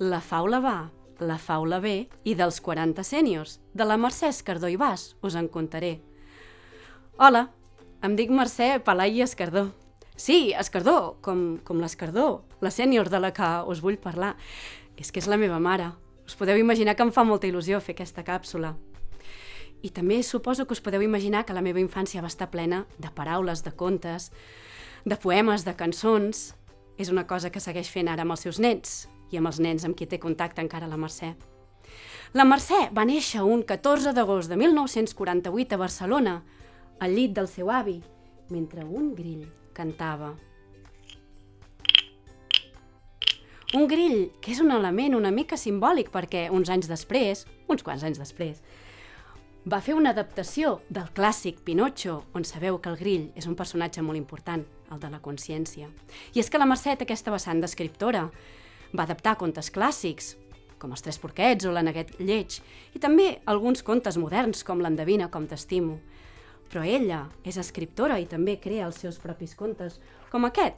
La faula va, la faula ve i dels 40 sèniors, de la Mercè Escardó i Bas, us en contaré. Hola, em dic Mercè Pelai i Escardó. Sí, Escardó, com l'Escardó, la sènior de la que us vull parlar. És que és la meva mare. Us podeu imaginar que em fa molta il·lusió fer aquesta càpsula. I també suposo que us podeu imaginar que la meva infància va estar plena de paraules, de contes, de poemes, de cançons. És una cosa que segueix fent ara amb els seus nets i amb els nens amb qui té contacte encara la Mercè. La Mercè va néixer un 14 d'agost de 1948 a Barcelona, al llit del seu avi, mentre un grill cantava. Un grill que és un element una mica simbòlic perquè uns quants anys després, va fer una adaptació del clàssic Pinotxo, on sabeu que el grill és un personatge molt important, el de la consciència. I és que la Mercè té aquesta vessant d'escriptora. Va adaptar contes clàssics, com Els Tres Porquets o l'Aneguet Lleig, i també alguns contes moderns, com l'Endevina com t'estimo. Però ella és escriptora i també crea els seus propis contes, com aquest,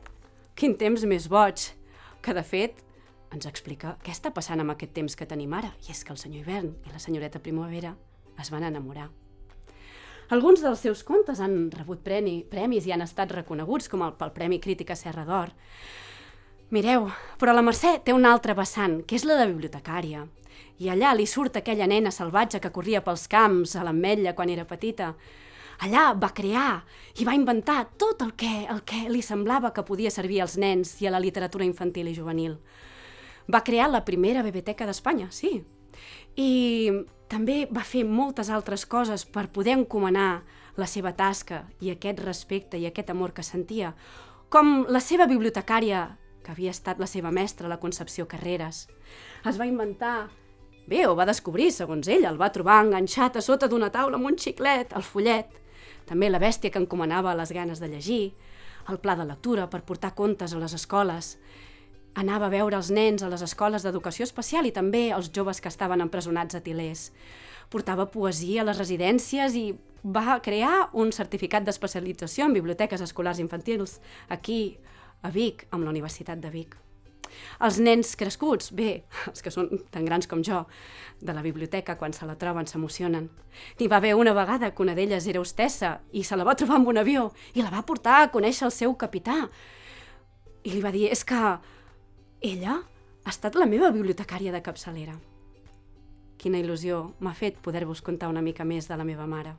Quin temps més boig, que de fet ens explica què està passant amb aquest temps que tenim ara, i és que el senyor Hivern i la senyoreta Primavera es van enamorar. Alguns dels seus contes han rebut premis i han estat reconeguts, com pel Premi Crítica Serra d'Or. Mireu, però la Mercè té una altra vessant, que és la de bibliotecària. I allà li surt aquella nena salvatge que corria pels camps a l'Ametlla quan era petita. Allà va crear i va inventar tot el que li semblava que podia servir als nens i a la literatura infantil i juvenil. Va crear la primera biblioteca d'Espanya, sí. I també va fer moltes altres coses per poder encomanar la seva tasca i aquest respecte i aquest amor que sentia, com la seva bibliotecària, que havia estat la seva mestra, la Concepció Carreras. Es va inventar, ho va descobrir, segons ella, el va trobar enganxat a sota d'una taula amb un xiclet, el fullet, també la bèstia que encomanava les ganes de llegir, el pla de lectura per portar contes a les escoles. Anava a veure els nens a les escoles d'educació especial i també els joves que estaven empresonats a Til·lers. Portava poesia a les residències i va crear un certificat d'especialització en biblioteques escolars infantils aquí, a Vic, amb la Universitat de Vic. Els nens crescuts, els que són tan grans com jo, de la biblioteca, quan se la troben, s'emocionen. N'hi va haver una vegada que una d'elles era hostessa i se la va trobar amb un avió i la va portar a conèixer el seu capità. I li va dir, és que ella ha estat la meva bibliotecària de capçalera. Quina il·lusió m'ha fet poder-vos contar una mica més de la meva mare.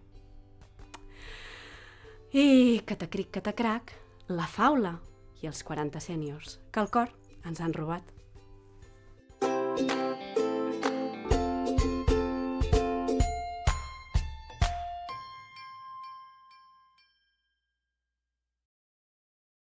I catacric, catacrac, la faula i els 40 sèniors, que el cor ens han robat.